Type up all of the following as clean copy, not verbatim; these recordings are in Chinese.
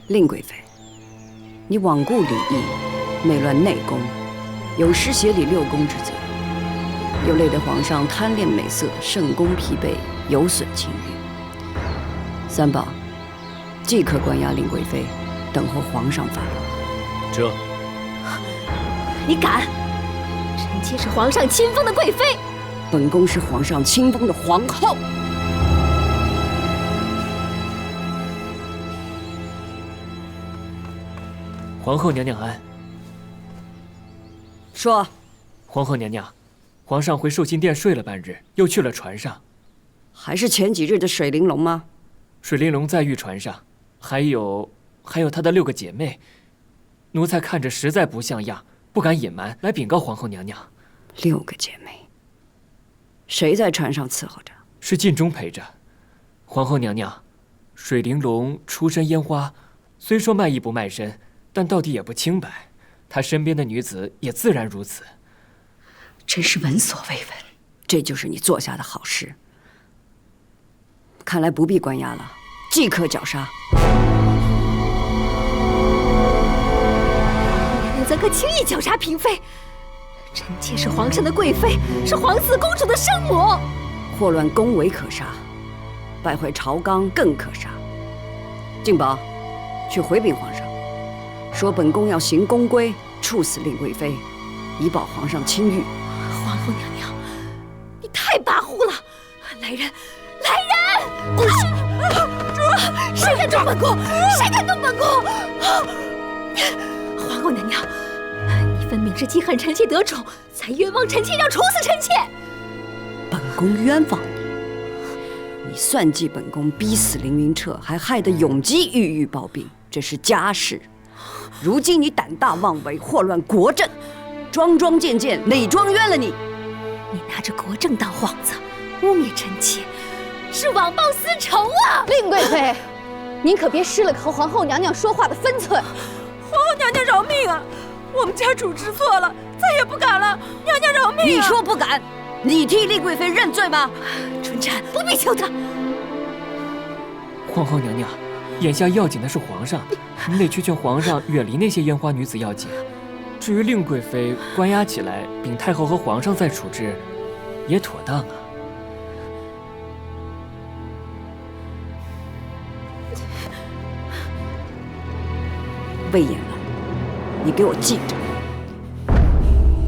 令贵妃，你罔顾礼义，昧乱内宫，有失协理六宫之责，又累得皇上贪恋美色，圣功疲惫，有损清誉。三宝，即刻关押令贵妃，等候皇上发落。这，你敢？臣妾是皇上亲封的贵妃，本宫是皇上亲封的皇后。皇后娘娘安。说，皇后娘娘，皇上回寿心殿睡了半日，又去了船上。还是前几日的水玲珑吗？水玲珑在御船上，还有她的6个姐妹。奴才看着实在不像样，不敢隐瞒，来禀告皇后娘娘。6个姐妹，谁在船上伺候着？是禁中陪着。皇后娘娘，水玲珑出身烟花，虽说卖艺不卖身，但到底也不清白。她身边的女子也自然如此。真是闻所未闻，这就是你做下的好事。看来不必关押了，即刻绞杀。你怎可轻易绞杀嫔妃？臣妾是皇上的贵妃，是皇嗣公主的生母。祸乱宫闱可杀，败坏朝纲更可杀。静宝，去回禀皇上，说本宫要行宫规，处死令贵妃，以保皇上清誉。皇后娘娘，你太跋扈了！来人，来人！主，谁敢动本宫？谁敢动本宫？皇后娘娘，你分明是记恨臣妾得宠，才冤枉臣妾要处死臣妾。本宫冤枉你，你算计本宫逼死凌云彻，还害得永基郁郁暴病，这是家事。如今你胆大妄为，祸乱国政，桩桩件件哪桩冤了你？你拿着国政当幌子，污蔑臣妾，是枉报私仇啊！令贵妃，您可别失了和皇后娘娘说话的分寸。皇后娘娘饶命啊！我们家主知错了，再也不敢了。娘娘饶命啊！你说不敢，你替令贵妃认罪吗？纯臣不必求他。皇后娘娘，眼下要紧的是皇上，你得去劝皇上远离那些烟花女子要紧。至于令贵妃关押起来，禀太后和皇上再处置，也妥当啊。魏延了，你给我记着，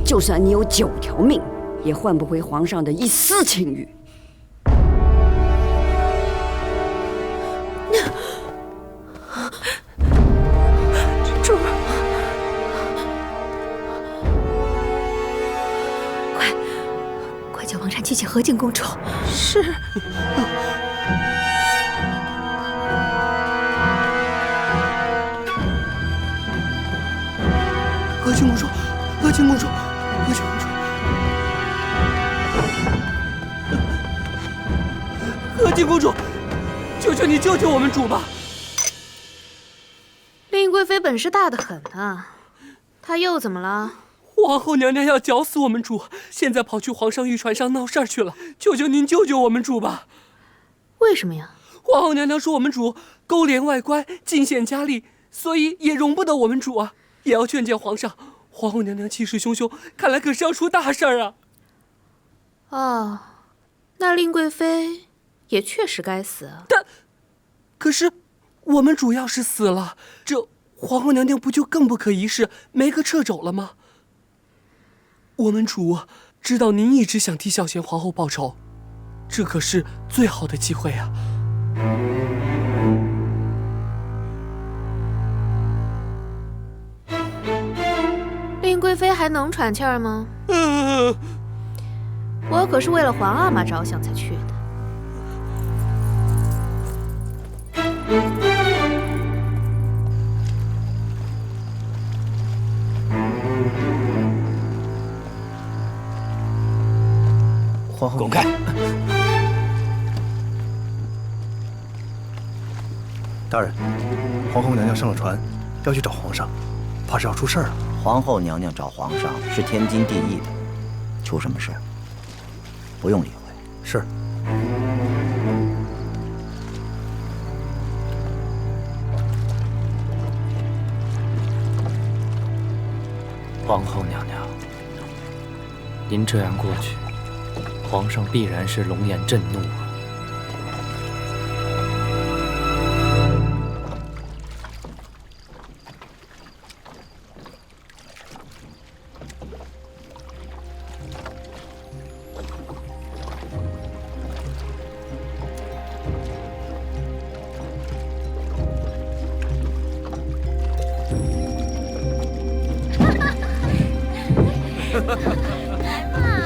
就算你有9条命，也换不回皇上的一丝清誉。主，快叫王禅去请和敬公主。是。和敬公主，和敬公主，和敬公主，和敬公主，求求你救救我们主吧！令贵妃本事大得很啊，她又怎么了？皇后娘娘要绞死我们主，现在跑去皇上御船上闹事儿去了，求求您救救我们主吧！为什么呀？皇后娘娘说我们主勾连外官，进献佳丽，所以也容不得我们主啊，也要劝谏皇上。皇后娘娘气势汹汹，看来可是要出大事儿啊！哦，那令贵妃也确实该死啊。可是我们主要是死了，这皇后娘娘不就更不可一世，没个掣肘了吗？我们主知道您一直想替孝贤皇后报仇，这可是最好的机会啊！令贵妃还能喘气儿吗？我可是为了皇阿玛着想才去的。皇后，滚开！大人，皇后娘娘上了船，要去找皇上，怕是要出事儿了。皇后娘娘找皇上是天经地义的，出什么事？不用理会。是。皇后娘娘，您这样过去，皇上必然是龙颜震怒啊！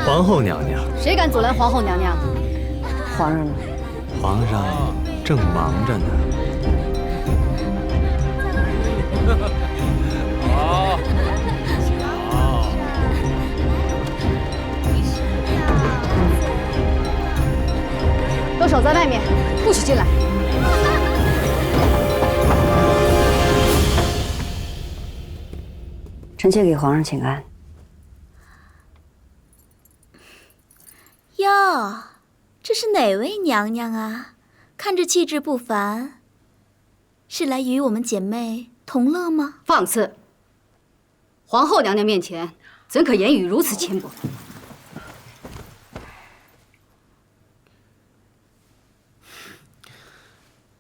皇后娘娘，谁敢阻拦皇后娘娘？皇上呢？皇上正忙着呢。好，好。都守在外面，不许进来。臣妾给皇上请安。哟，这是哪位娘娘啊？看着气质不凡，是来与我们姐妹同乐吗？放肆！皇后娘娘面前，怎可言语如此轻薄？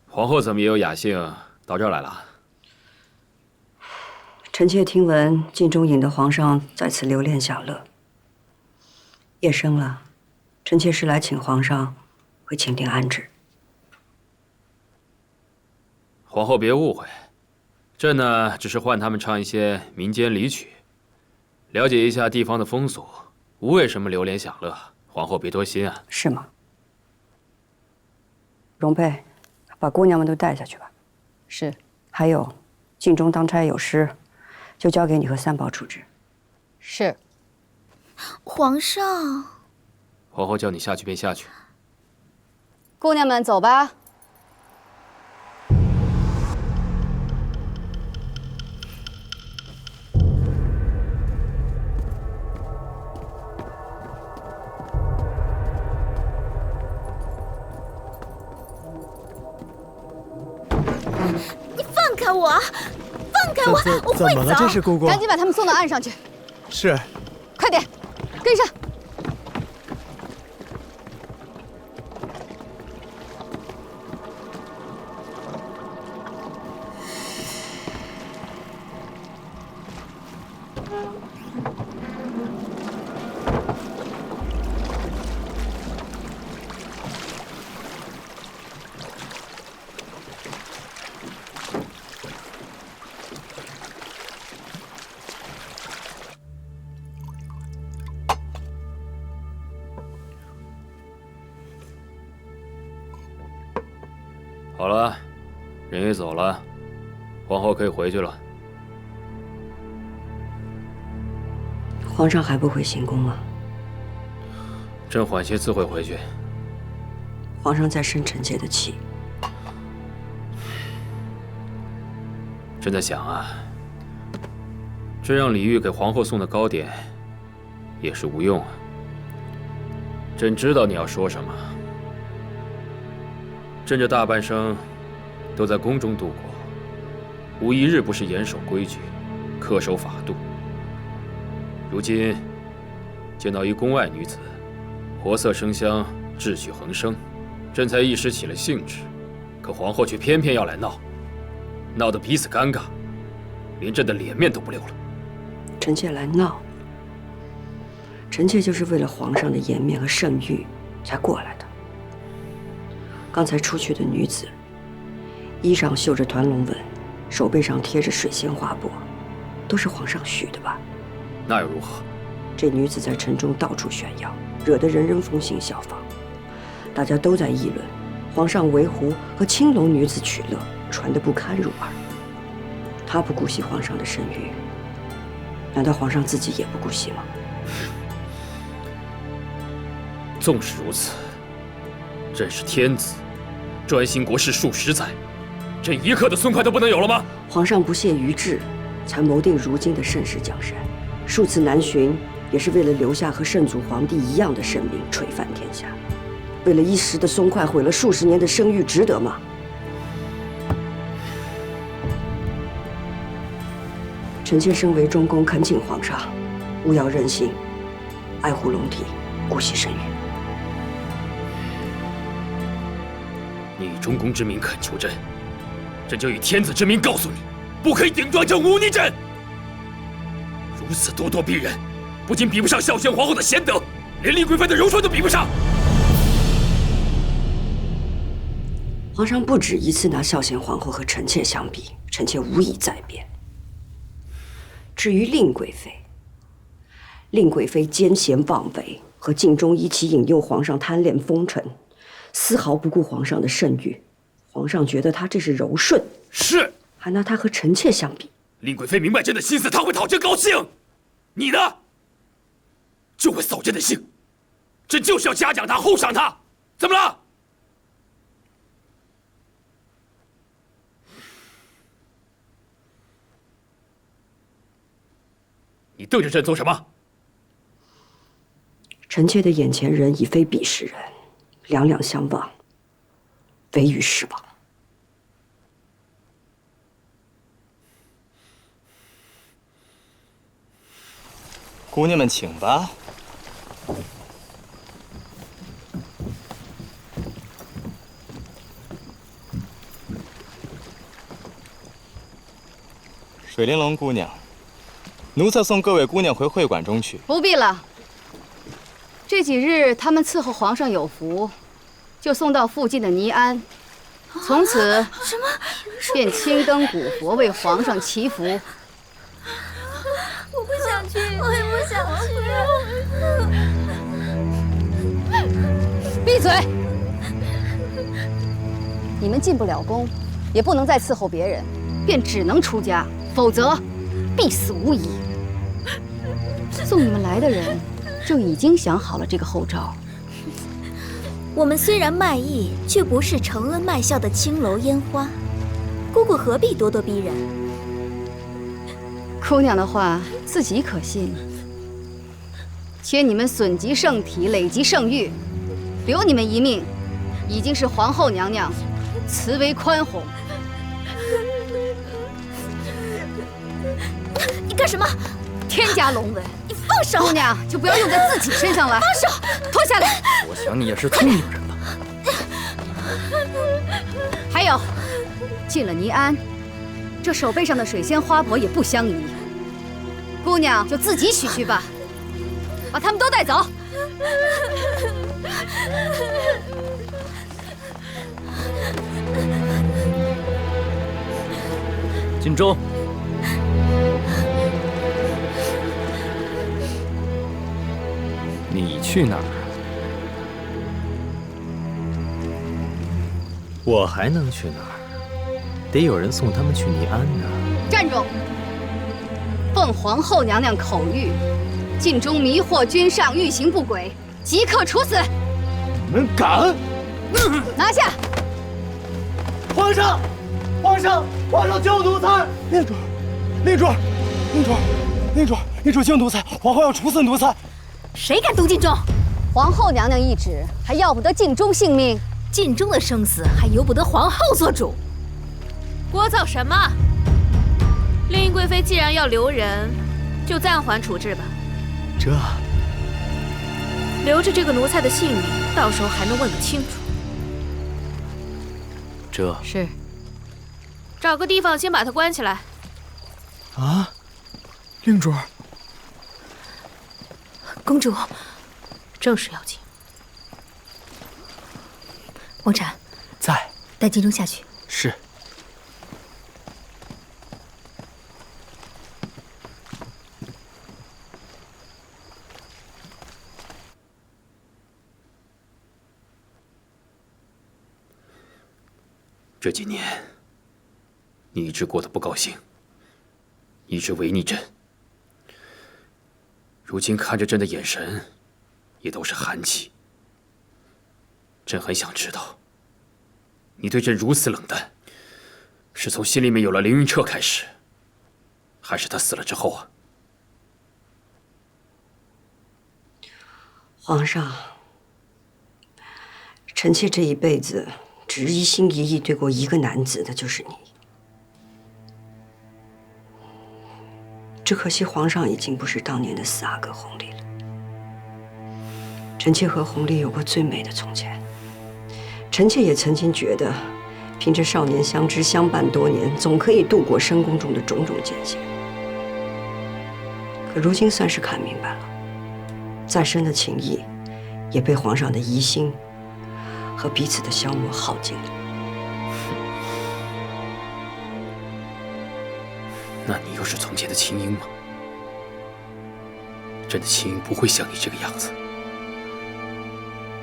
皇后怎么也有雅兴到这儿来了？臣妾听闻镜中引得皇上在此留恋享乐，夜深了，臣妾是来请皇上回寝殿安置。皇后别误会，这呢只是唤他们唱一些民间离曲，了解一下地方的风俗，无为什么流连享乐。皇后别多心啊。是吗？容佩，把姑娘们都带下去吧。是。还有，镜中当差有失，就交给你和三宝处置。是。皇上。皇后叫你下去便下去。姑娘们走吧。你放开我！放开我！我会走。怎么了？这是姑姑。赶紧把他们送到岸上去。是。快点，跟上。好了，人也走了，皇后可以回去了。皇上还不回行宫吗？朕缓些自会回去。皇上在生臣妾的气。朕在想啊，这让李煜给皇后送的糕点也是无用啊。朕知道你要说什么。朕这大半生都在宫中度过，无一日不是严守规矩，恪守法度。如今见到一宫外女子，活色生香，志趣横生，朕才一时起了兴致。可皇后却偏偏要来闹，闹得彼此尴尬，连朕的脸面都不留了。臣妾来闹，臣妾就是为了皇上的颜面和圣誉才过来的。刚才出去的女子，衣上绣着团龙纹，手背上贴着水仙花帛，都是皇上许的吧？那又如何？这女子在城中到处炫耀，惹得人人风行效仿，大家都在议论皇上为狐和青楼女子取乐，传得不堪入耳。她不顾惜皇上的声誉，难道皇上自己也不顾惜吗？纵使如此，朕是天子，专心国事数十载，朕一刻的松快都不能有了吗？皇上不屑于治，才谋定如今的盛世江山，数次南巡，也是为了留下和圣祖皇帝一样的盛名，垂范天下。为了一时的松快，毁了数十年的声誉，值得吗？臣妾身为中宫，恳请皇上勿要任性，爱护龙体，顾惜生育。你以中宫之名恳求朕，朕就以天子之名告诉你，不可以顶撞朕忤逆朕。如此咄咄逼人，不仅比不上孝宣皇后的贤德，连令贵妃的柔顺都比不上。皇上不止一次拿孝贤皇后和臣妾相比，臣妾无以再辩。至于令贵妃，令贵妃奸贤妄为，和敬忠一起引诱皇上贪恋风尘，丝毫不顾皇上的圣誉。皇上觉得她这是柔顺，是，还拿她和臣妾相比。令贵妃明白朕的心思，她会讨朕高兴。你呢，就会扫朕的兴。朕就是要嘉奖她，厚赏她，怎么了？你瞪着朕做什么？臣妾的眼前人已非彼时人，两两相望，唯余是往。姑娘们请吧。水玲珑姑娘，奴才送各位姑娘回会馆中去。不必了。这几日他们伺候皇上有福，就送到附近的尼安，从此什么便青灯古佛为皇上祈福。我不想去，我也不想去。闭嘴！你们进不了宫，也不能再伺候别人，便只能出家，否则必死无疑。送你们来的人就已经想好了这个后招。我们虽然卖艺，却不是承恩卖笑的青楼烟花。姑姑何必咄咄逼人？姑娘的话自己可信？且你们损及圣体，累及圣誉，留你们一命，已经是皇后娘娘慈为宽宏。你干什么？天加龙纹！你放手！姑娘就不要用在自己身上了。放手！脱下来！我想你也是聪明人吧？还有，进了尼安，这手背上的水仙花帛也不相宜。姑娘就自己取去吧，把他们都带走。晋忠，你去哪儿？我还能去哪儿？得有人送他们去尼安呢。站住！奉皇后娘娘口谕，晋忠迷惑君上，欲行不轨，即刻处死！你们敢！拿下！皇上，皇上，皇上救奴才！令主，令主，令主，令主，令主救奴才！皇后要处死奴才！谁敢动晋忠？皇后娘娘懿旨，还要不得晋忠性命。晋忠的生死还由不得皇后做主。聒噪什么？令贵妃既然要留人，就暂缓处置吧。这留着这个奴才的性命，到时候还能问个清楚。这是。找个地方先把他关起来。啊，令主。公主，正事要紧。蓊禅在，带晋忠下去。是。这几年，你一直过得不高兴，一直违逆朕。如今看着朕的眼神，也都是寒气。朕很想知道，你对朕如此冷淡，是从心里面有了凌云彻开始，还是他死了之后啊？皇上，臣妾这一辈子只一心一意对过一个男子，那就是你。只可惜皇上已经不是当年的4阿哥弘历了。臣妾和弘历有过最美的从前，臣妾也曾经觉得，凭着少年相知相伴多年，总可以度过深宫中的种种艰险。可如今算是看明白了，再深的情谊，也被皇上的疑心和彼此的消磨耗尽了。那你又是从前的青樱吗？朕的青樱不会像你这个样子。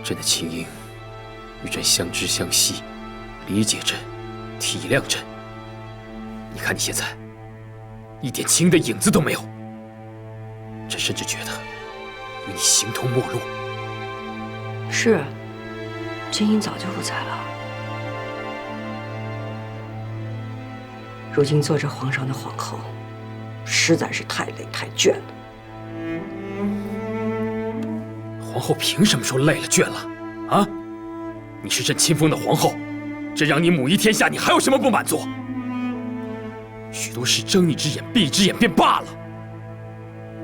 朕的青樱与朕相知相惜，理解朕，体谅朕。你看你现在，一点青樱的影子都没有。朕甚至觉得与你形同陌路。是，青樱早就不在了。如今做着皇上的皇后，实在是太累太倦了。皇后凭什么说累了倦了？啊？你是朕亲封的皇后，朕让你母仪天下，你还有什么不满足？许多事睁一只眼闭一只眼便罢了，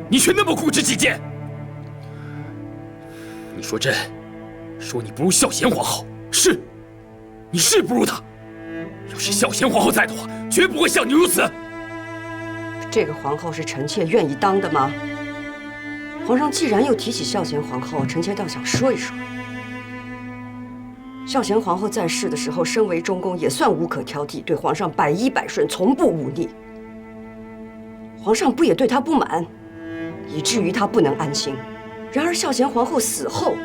你却那么固执己见。你说朕，说你不如孝贤皇后，是，你是不如她。要是孝贤皇后在的话，绝不会像你如此。这个皇后是臣妾愿意当的吗？皇上既然又提起孝贤皇后，臣妾倒想说一说。孝贤皇后在世的时候，身为中宫，也算无可挑剔，对皇上百依百顺，从不忤逆。皇上不也对她不满，以至于她不能安心。然而孝贤皇后死后，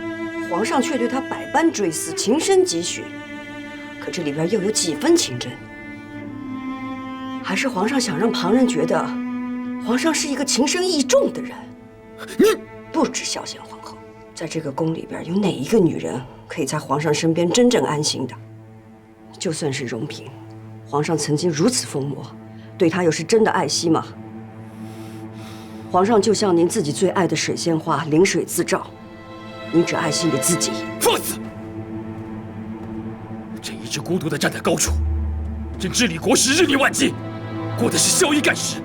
皇上却对她百般追思，情深几许。可这里边又有几分情真？还是皇上想让旁人觉得，皇上是一个情深意重的人？你不止孝贤皇后，在这个宫里边，有哪一个女人可以在皇上身边真正安心的？就算是荣嫔，皇上曾经如此疯魔，对她又是真的爱惜吗？皇上就像您自己最爱的水仙花，临水自照，您只爱惜你自己。放肆！朕一直孤独地站在高处，朕治理国事日理万机，过的是宵衣干食。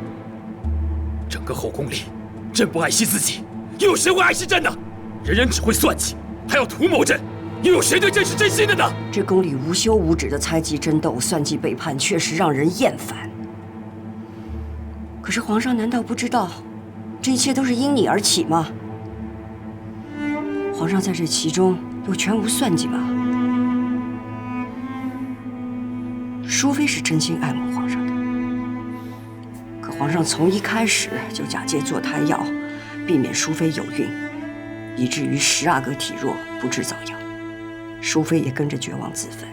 整个后宫里，朕不爱惜自己，又有谁会爱惜朕呢？人人只会算计，还要图谋朕，又有谁对朕是真心的呢？这宫里无休无止的猜忌争斗、算计背叛，确实让人厌烦。可是皇上难道不知道，这一切都是因你而起吗？皇上在这其中又全无算计吧？淑妃是真心爱慕皇上的，可皇上从一开始就假借坐胎药，避免淑妃有孕，以至于10阿哥体弱，不治早夭，淑妃也跟着绝望自焚。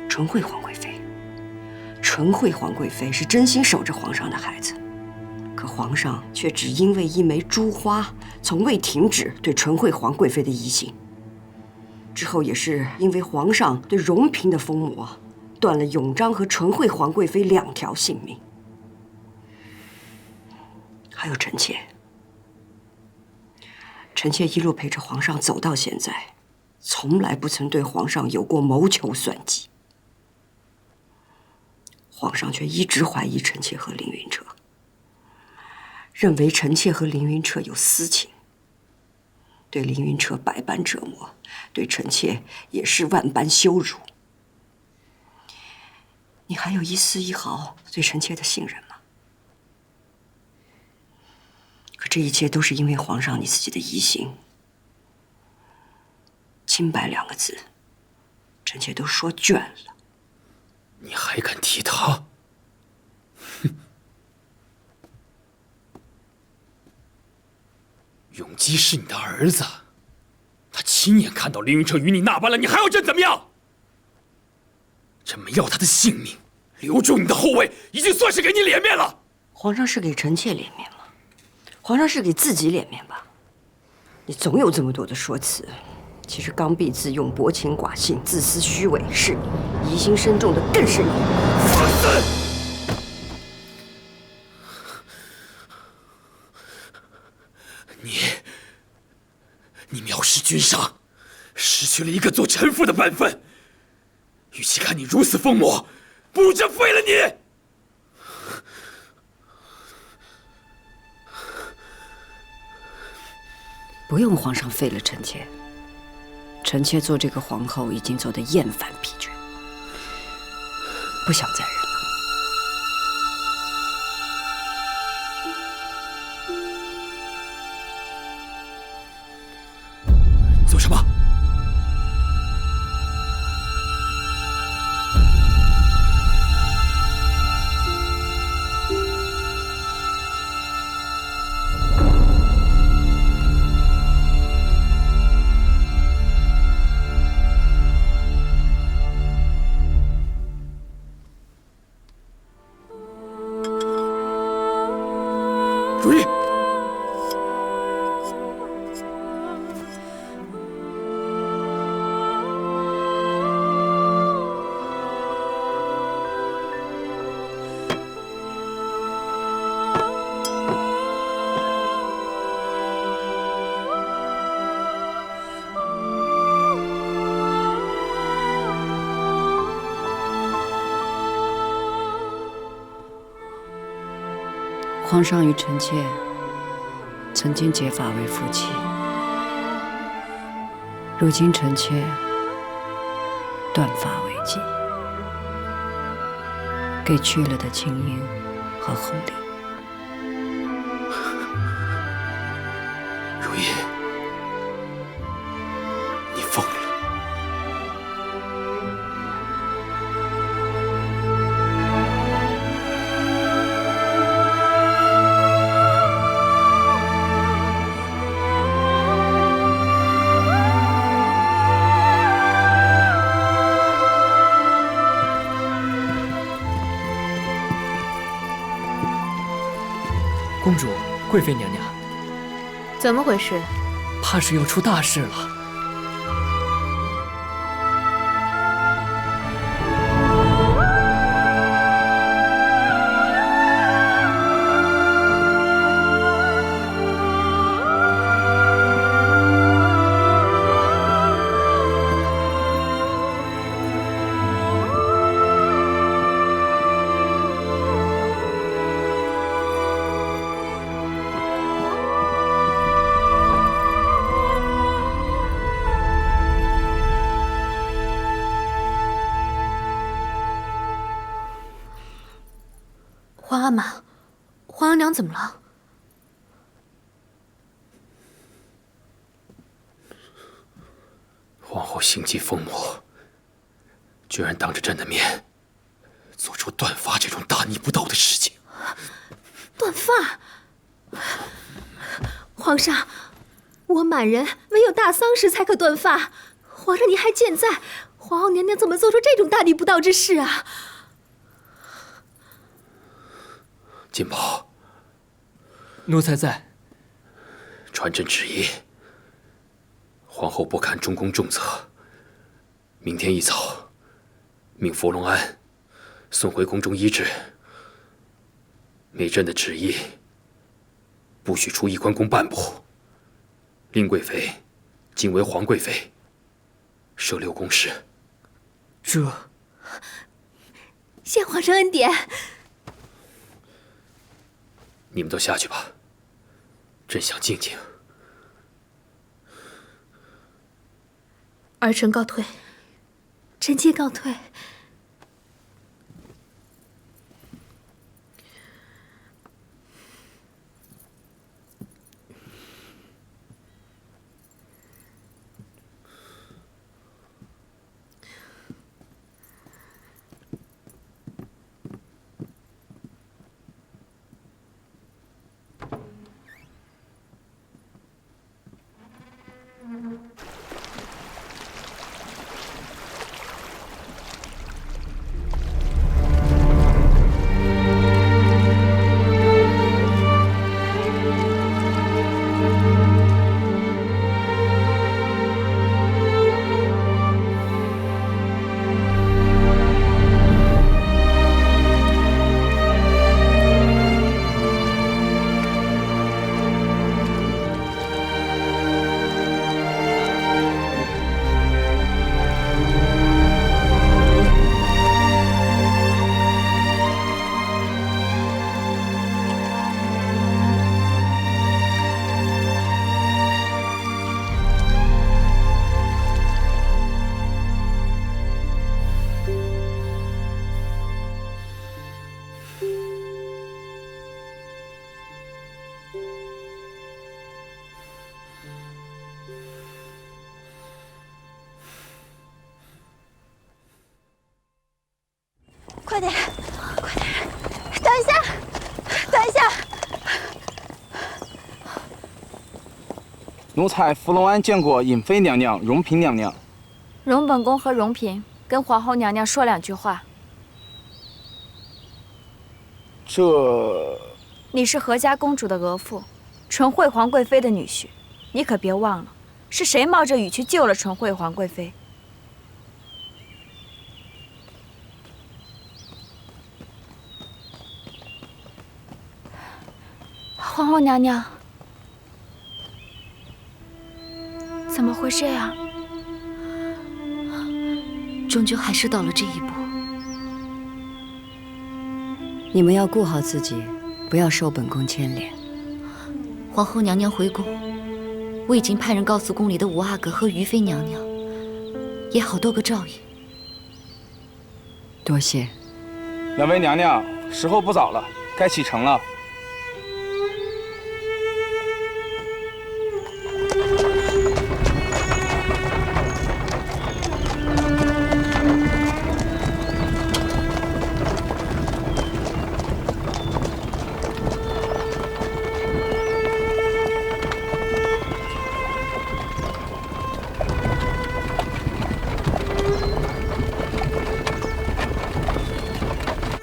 纯惠皇贵妃，纯惠皇贵妃是真心守着皇上的孩子，可皇上却只因为一枚珠花，从未停止对纯惠皇贵妃的疑心。之后也是因为皇上对荣嫔的疯魔，断了永璋和纯惠皇贵妃2条性命。还有臣妾，臣妾一路陪着皇上走到现在，从来不曾对皇上有过谋求算计。皇上却一直怀疑臣妾和凌云彻，认为臣妾和凌云彻有私情，对凌云彻百般折磨，对臣妾也是万般羞辱。你还有一丝一毫对臣妾的信任吗？可这一切都是因为皇上你自己的疑心。清白2个字，臣妾都说倦了。你还敢提他？哼！永基是你的儿子，他亲眼看到凌云彻与你那般了，你还要朕怎么样？朕没要他的性命，留住你的后位，已经算是给你脸面了。皇上是给臣妾脸面吗？皇上是给自己脸面吧？你总有这么多的说辞，其实刚愎自用、薄情寡信、自私虚伪是你，疑心深重的更是你。放肆！你藐视君上，失去了一个做臣妇的本分。与其看你如此疯魔，不如朕废了你！不用皇上废了臣妾。臣妾做这个皇后已经做得厌烦疲倦，不想再忍了。做什么？如意，皇上与臣妾曾经结发为夫妻，如今臣妾断发为妻，给去了的青樱和红莲。如意，你疯了！公主，贵妃娘娘，怎么回事？怕是要出大事了。皇阿玛，皇额娘怎么了？皇后心机疯魔，居然当着朕的面做出断发这种大逆不道的事情。断发？皇上，我满人唯有大丧时才可断发，皇上您还健在，皇后娘娘怎么做出这种大逆不道之事啊？金宝，奴才在。传朕旨意，皇后不堪中宫重责，明天一早命佛龙庵送回宫中医治。每朕的旨意，不许出一关宫半步。令贵妃今为皇贵妃，设6宫事。这，谢皇上恩典。你们都下去吧，朕想静静。儿臣告退。臣妾告退。快点，快点！等一下，等一下！奴才芙蓉庵见过尹妃娘娘、荣嫔娘娘。荣本宫和荣嫔跟皇后娘娘说2句话。这……你是何家公主的额驸，纯惠皇贵妃的女婿，你可别忘了，是谁冒着雨去救了纯惠皇贵妃？皇后娘娘，怎么会这样？终究还是到了这一步。你们要顾好自己，不要受本宫牵连。皇后娘娘回宫，我已经派人告诉宫里的五阿哥和于妃娘娘，也好多个照应。多谢。两位娘娘，时候不早了，该启程了。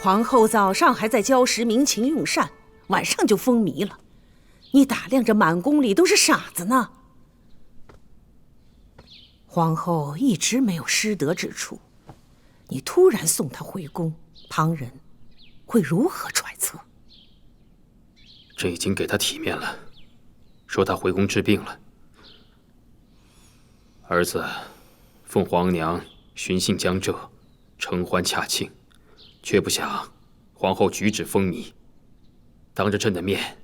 皇后早上还在礁石鸣琴用膳，晚上就风靡了。你打量着满宫里都是傻子呢。皇后一直没有失德之处，你突然送她回宫，旁人会如何揣测？朕已经给她体面了，说她回宫治病了。儿子奉皇娘寻幸江浙，承欢洽庆。却不想皇后举止风靡，当着朕的面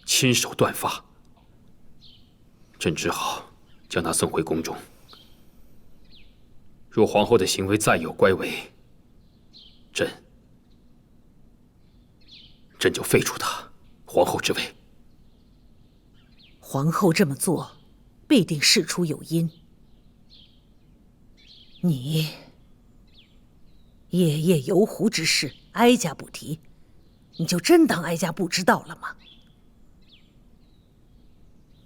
亲手断发，朕只好将她送回宫中。若皇后的行为再有乖违，朕就废除她皇后之位。皇后这么做，必定事出有因。你夜夜游湖之事，哀家不提，你就真当哀家不知道了吗？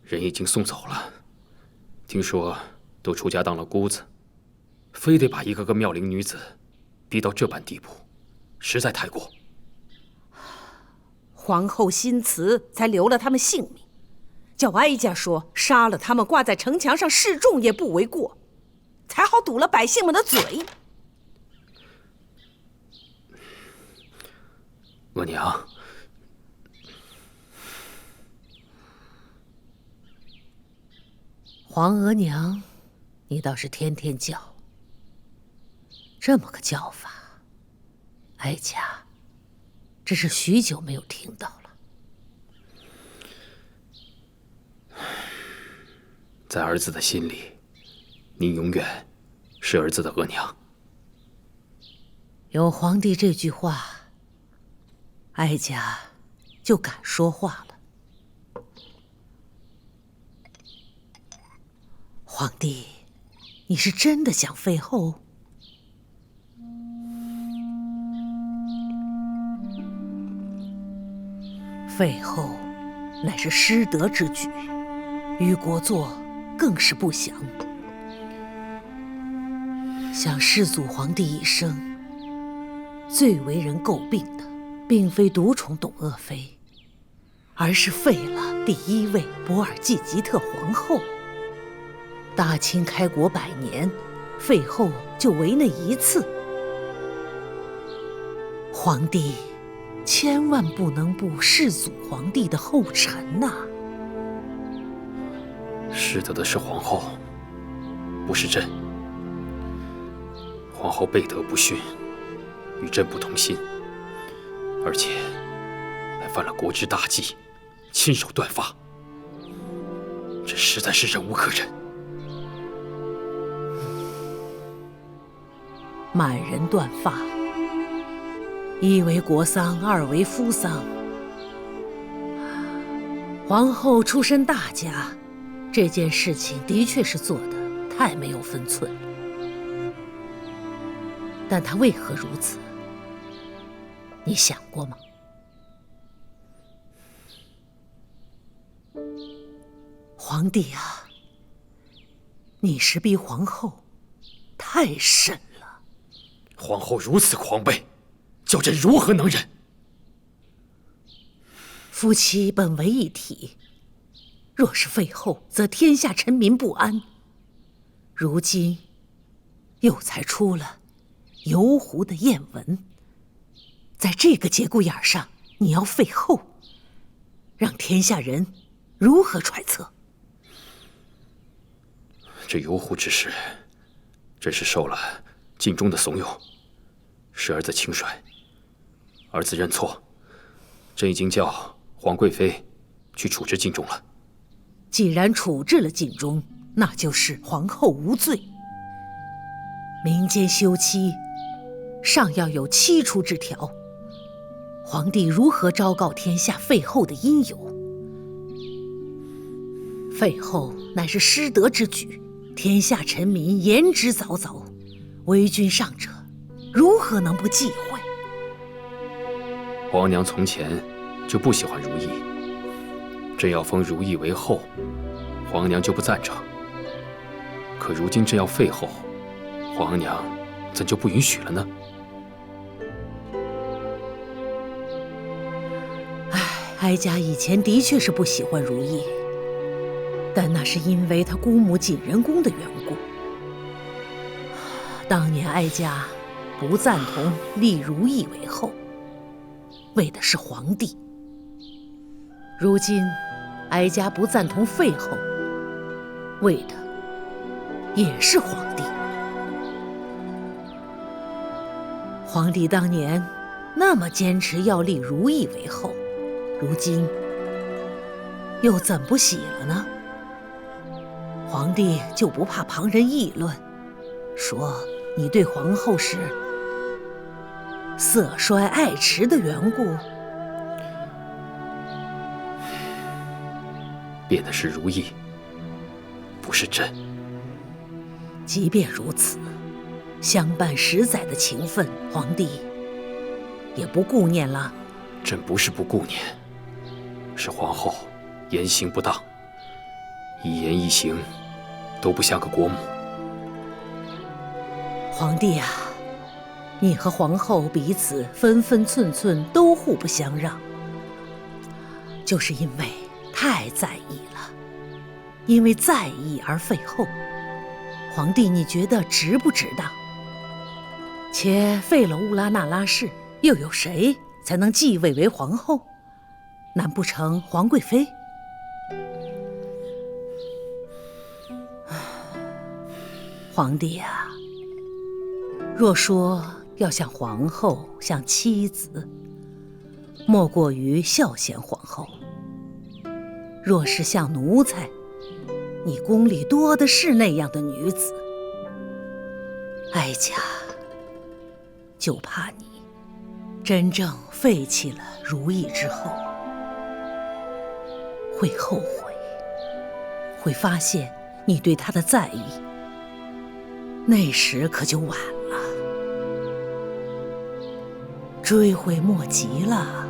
人已经送走了，听说都出家当了姑子，非得把一个个妙龄女子逼到这般地步，实在太过。皇后心慈，才留了他们性命，叫哀家说杀了他们，挂在城墙上示众也不为过，才好堵了百姓们的嘴。额娘，皇额娘，你倒是天天叫，这么个叫法，哀家只是许久没有听到了。在儿子的心里，您永远是儿子的额娘。有皇帝这句话，哀家就敢说话了。皇帝，你是真的想废后？废后乃是失德之举，于国祚更是不祥。想世祖皇帝一生，最为人诟病的，并非独宠董鄂妃，而是废了第一位博尔济吉特皇后。大清开国100年，废后就为那一次。皇帝千万不能步世祖皇帝的后尘呐！失德的是皇后，不是朕。皇后背德不逊，与朕不同心，而且还犯了国之大忌，亲手断发，这实在是忍无可忍。满人断发，一为国丧，二为夫丧。皇后出身大家，这件事情的确是做得太没有分寸了。但她为何如此？你想过吗？皇帝啊，你是逼皇后太甚了。皇后如此狂悖，叫朕如何能忍？夫妻本为一体，若是废后，则天下臣民不安。如今又才出了游湖的艳闻，在这个节骨眼上，你要废后，让天下人如何揣测？这游湖之事，朕是受了晋中的怂恿，是儿子轻率，儿子认错，朕已经叫皇贵妃去处置晋中了。既然处置了晋中，那就是皇后无罪。民间休妻，尚要有七出之条，皇帝如何昭告天下废后的因由？废后乃是失德之举，天下臣民言之凿凿，为君上者如何能不忌讳？皇娘从前就不喜欢如意，朕要封如意为后，皇娘就不赞成。可如今朕要废后，皇娘怎就不允许了呢？哀家以前的确是不喜欢如意，但那是因为她姑母景仁宫的缘故。当年哀家不赞同立如意为后，为的是皇帝。如今哀家不赞同废后，为的也是皇帝。皇帝当年那么坚持要立如意为后，如今又怎不喜了呢？皇帝就不怕旁人议论，说你对皇后是色衰爱弛的缘故？变的是如意，不是朕。即便如此，相伴10载的情分，皇帝也不顾念了。朕不是不顾念，是皇后言行不当，一言一行都不像个国母。皇帝啊，你和皇后彼此分分寸寸都互不相让，就是因为太在意了，因为在意而废后。皇帝，你觉得值不值当？且废了乌拉那拉氏，又有谁才能继位为皇后？难不成皇贵妃？皇帝啊，若说要像皇后，像妻子，莫过于孝贤皇后；若是像奴才，你宫里多的是那样的女子。哀家就怕你真正废弃了如意之后，会后悔，会发现你对她的在意，那时可就晚了，追悔莫及了。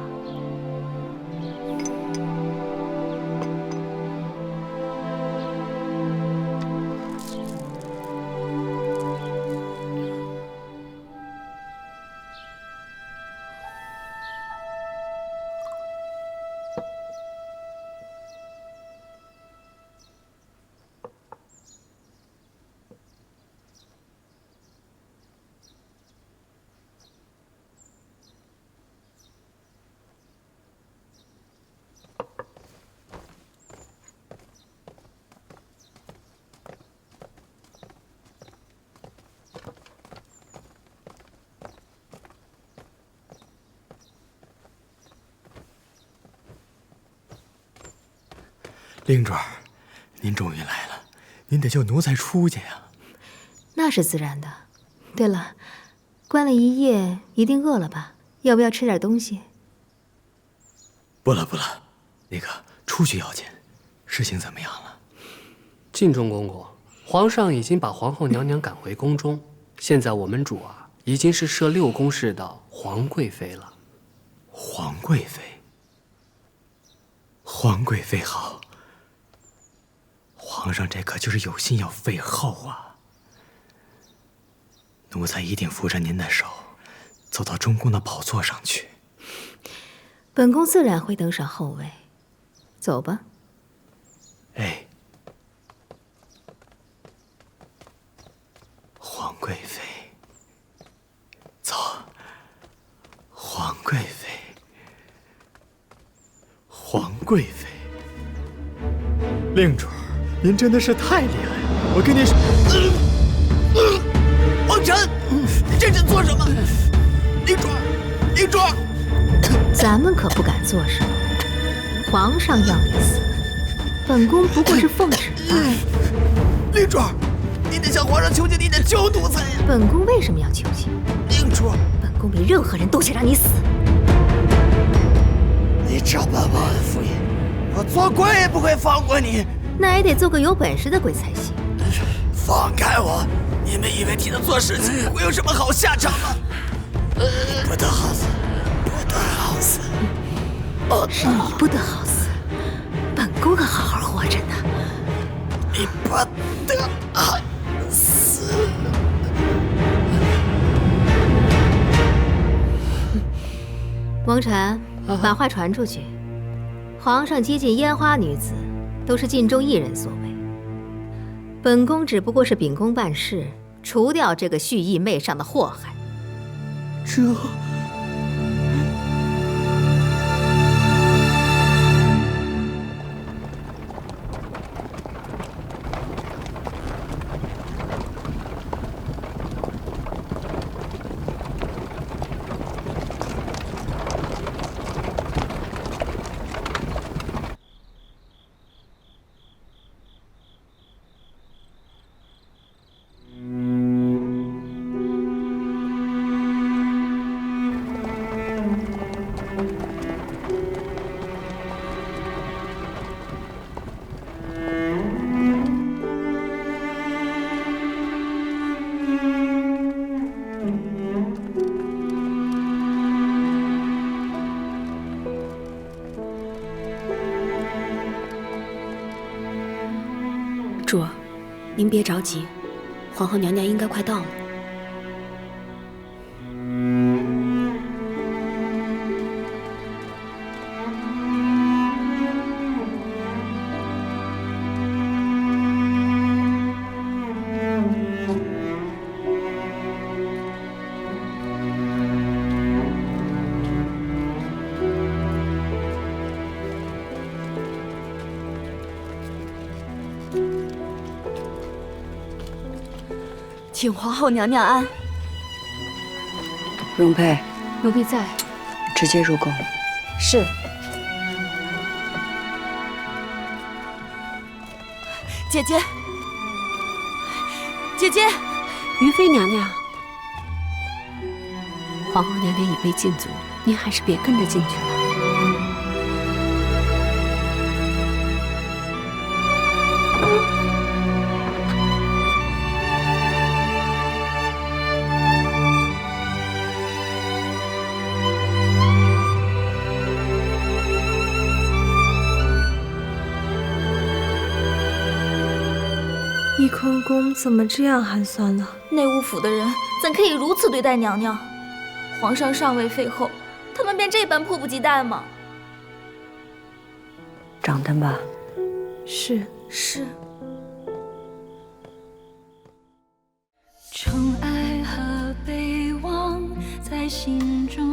令主儿，您终于来了，您得救奴才出去呀。那是自然的。对了，关了一夜，一定饿了吧？要不要吃点东西？不了不了，那个出去要紧。事情怎么样了？晋中公公，皇上已经把皇后娘娘赶回宫中，现在我们主啊，已经是摄6宫侍的皇贵妃了。皇贵妃，皇贵妃好。皇上这可就是有心要废后啊！奴才一定扶着您的手，走到中宫的宝座上去。本宫自然会登上后位。走吧。哎，皇贵妃，走。皇贵妃，皇贵妃，令主，您真的是太厉害了！我跟你说，王晨，这是做什么？令主，咱们可不敢做什么。皇上要你死，本宫不过是奉旨罢了。令主，你得向皇上求情，你得救奴才呀！本宫为什么要求情？令主，本宫比任何人都想让你死。你只要帮我恩父爷，我做鬼也不会放过你。那也得做个有本事的鬼才行。放开我！你们以为替他做事情会有什么好下场吗？不得好死，不得好死！是你不得好死，本宫可好好活着呢。你不得好死！王禅，把话传出去，皇上接近烟花女子，都是禁中一人所为。本宫只不过是秉公办事，除掉这个蓄意媚上的祸害。这……主儿，您别着急，皇后娘娘应该快到了。请皇后娘娘安。容佩，奴婢在。直接入宫。是。姐姐，姐姐，于妃娘娘，皇后娘娘已被禁足，您还是别跟着进去了。翊坤宫怎么这样寒酸了？内务府的人怎可以如此对待娘娘？皇上尚未废后，他们便这般迫不及待吗？掌灯吧。是。宠爱和被忘在心中。